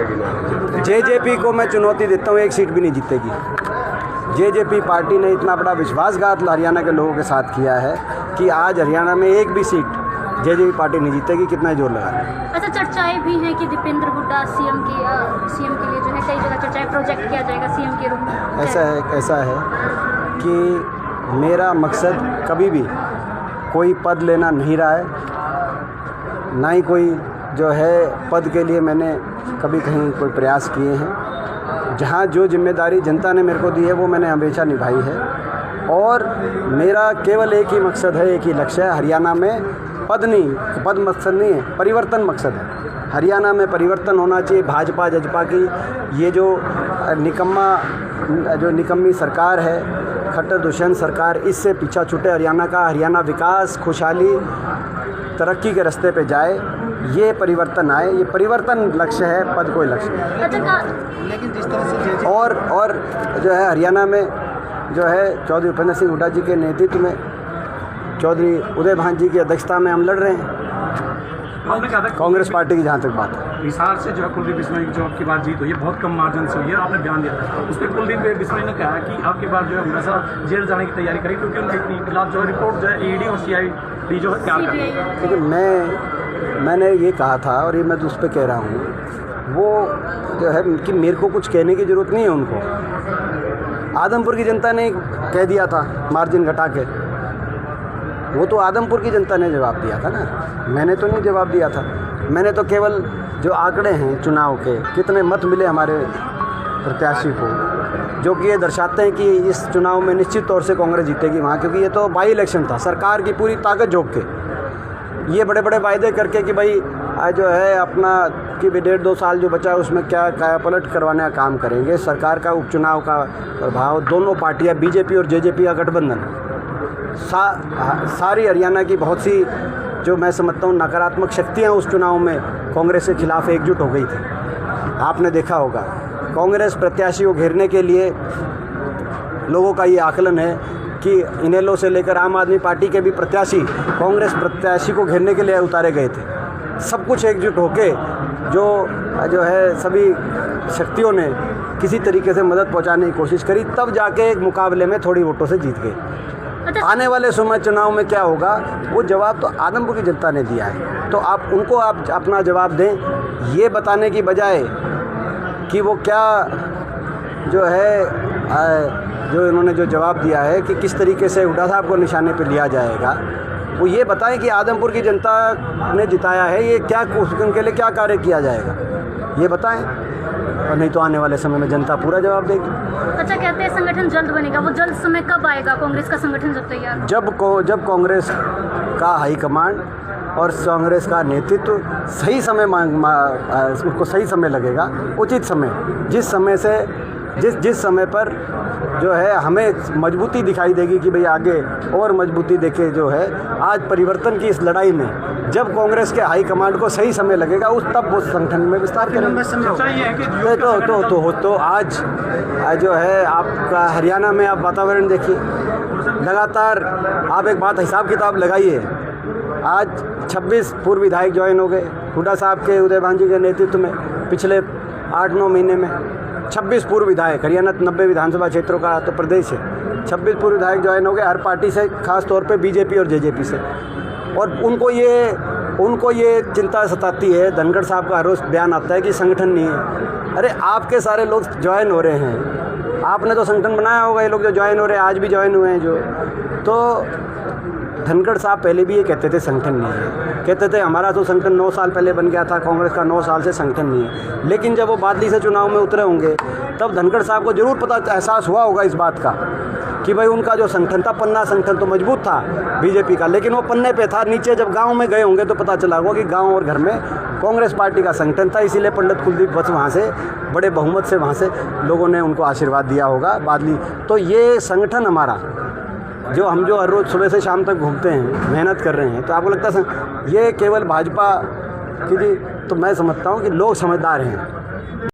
बिना? जेजेपी को मैं चुनौती देता हूँ, एक सीट भी नहीं जीतेगी। जेजेपी पार्टी ने इतना बड़ा विश्वासघात हरियाणा के लोगों के साथ किया है कि आज हरियाणा में एक भी सीट जेजेपी पार्टी नहीं जीतेगी, कितना जोर लगा। अच्छा, चर्चाएं भी हैं कि दीपेंद्र हुड्डा सीएम के लिए जो है कई जगह चर्चाएं, प्रोजेक्ट किया जाएगा सीएम के रूप में। ऐसा है कि मेरा मकसद कभी भी कोई पद लेना नहीं रहा है, ना ही कोई जो है पद के लिए मैंने कभी कहीं कोई प्रयास किए हैं। जहाँ जो जिम्मेदारी जनता ने मेरे को दी है वो मैंने हमेशा निभाई है, और मेरा केवल एक ही मकसद है, एक ही लक्ष्य है। हरियाणा में पद मकसद नहीं है, परिवर्तन मकसद है। हरियाणा में परिवर्तन होना चाहिए। भाजपा जजपा की ये जो निकम्मी सरकार है, खट्टर दुष्यंत सरकार, इससे पीछा छूटे हरियाणा का। हरियाणा विकास, खुशहाली, तरक्की के रास्ते पे जाए, ये परिवर्तन आए, ये परिवर्तन लक्ष्य है, पद कोई लक्ष्य नहीं। लेकिन जिस तरह से और जो है हरियाणा में जो है चौधरी भूपेंद्र सिंह हुड्डा जी के नेतृत्व में, चौधरी उदय भान जी की अध्यक्षता में हम लड़ रहे हैं कांग्रेस पार्टी की। जहाँ तक बात है, हिसार से जो है कुलदीप बिश्नोई की जो आपकी बात जीत हुई है बहुत कम मार्जिन से हुई है, आपने बयान दिया उस पर कुलदीप बिश्नोई ने कहा कि आपके बाद जो है हुड्डा साहब जेल जाने की तैयारी करें, क्योंकि उनके खिलाफ जो है रिपोर्ट जो है ईडी और सीआईडी जो है क्या कर रही है। लेकिन मैंने ये कहा था, और ये मैं तो उस पर कह रहा हूँ, वो जो है कि मेरे को कुछ कहने की ज़रूरत नहीं है उनको। आदमपुर की जनता ने कह दिया था मार्जिन घटा के, वो तो आदमपुर की जनता ने जवाब दिया था ना, मैंने तो नहीं जवाब दिया था। मैंने तो केवल जो आंकड़े हैं चुनाव के, कितने मत मिले हमारे प्रत्याशी को, जो कि ये दर्शाते हैं कि इस चुनाव में निश्चित तौर से कांग्रेस जीतेगी वहाँ, क्योंकि ये तो बाई इलेक्शन था। सरकार की पूरी ताकत झोंक के, ये बड़े बड़े वायदे करके कि भाई जो है अपना कि 1.5-2 साल जो बचा है उसमें क्या कायापलट करवाने का काम करेंगे। सरकार का उपचुनाव का प्रभाव, दोनों पार्टियाँ बीजेपी और जेजेपी का गठबंधन, सारी हरियाणा की बहुत सी जो मैं समझता हूँ नकारात्मक शक्तियाँ उस चुनाव में कांग्रेस के खिलाफ एकजुट हो गई थी। आपने देखा होगा कांग्रेस प्रत्याशी को घेरने के लिए लोगों का ये आकलन है कि इनेलो से लेकर आम आदमी पार्टी के भी प्रत्याशी कांग्रेस प्रत्याशी को घेरने के लिए उतारे गए थे। सब कुछ एकजुट होके जो है सभी शक्तियों ने किसी तरीके से मदद पहुंचाने की कोशिश करी, तब जाके एक मुकाबले में थोड़ी वोटों से जीत गए। आने वाले समय चुनाव में क्या होगा वो जवाब तो आदमपुर की जनता ने दिया है, तो आप उनको आप अपना जवाब दें, ये बताने की बजाय कि वो क्या जो है जो इन्होंने जो जवाब दिया है कि किस तरीके से हुड्डा साहब को निशाने पर लिया जाएगा, वो ये बताएं कि आदमपुर की जनता ने जिताया है, ये क्या उनके लिए क्या कार्य किया जाएगा, ये बताएं, और नहीं तो आने वाले समय में जनता पूरा जवाब देगी। अच्छा, कहते हैं संगठन जल्द बनेगा, वो जल्द समय कब आएगा कांग्रेस का संगठन जब तैयार? जब कांग्रेस का हाईकमांड और कांग्रेस का नेतृत्व सही समय उसको सही समय लगेगा, उचित समय, जिस समय पर जो है हमें मजबूती दिखाई देगी कि भाई आगे और मजबूती देके जो है आज परिवर्तन की इस लड़ाई में जब कांग्रेस के हाई कमांड को सही समय लगेगा उस तब वो संगठन में विस्तार करेंगे। तो आज जो है आपका हरियाणा में आप वातावरण देखिए, लगातार आप एक बात हिसाब किताब लगाइए, आज 26 पूर्व विधायक ज्वाइन हो गए हुड्डा साहब के, उदय भान जी के नेतृत्व में पिछले 8-9 महीने में 26 पूर्व विधायक, हरियाणा 90 विधानसभा क्षेत्रों का तो प्रदेश है, 26 पूर्व विधायक ज्वाइन हो गए हर पार्टी से, खास तौर पे बीजेपी और जेजेपी से। और उनको ये चिंता सताती है, धनखड़ साहब का हर रोज़ बयान आता है कि संगठन नहीं है। अरे आपके सारे लोग ज्वाइन हो रहे हैं, आपने तो संगठन बनाया होगा, ये लोग जो ज्वाइन हो रहे हैं आज भी ज्वाइन हुए हैं जो, तो धनखड़ साहब पहले भी ये कहते थे संगठन नहीं है, कहते थे हमारा तो संगठन 9 साल पहले बन गया था, कांग्रेस का 9 साल से संगठन नहीं है। लेकिन जब वो बादली से चुनाव में उतरे होंगे तब धनखड़ साहब को जरूर एहसास हुआ होगा इस बात का कि भाई उनका जो संगठन था, पन्ना संगठन तो मजबूत था बीजेपी का, लेकिन वो पन्ने पे था, नीचे जब गाँव में गए होंगे तो पता चला होगा कि गाँव और घर में कांग्रेस पार्टी का संगठन था। इसीलिए पंडित कुलदीप बस वहाँ से बड़े बहुमत से वहाँ से लोगों ने उनको आशीर्वाद दिया होगा बादली। तो ये संगठन हमारा जो हर रोज़ सुबह से शाम तक घूमते हैं, मेहनत कर रहे हैं, तो आपको लगता है ये केवल भाजपा की, तो मैं समझता हूँ कि लोग समझदार हैं।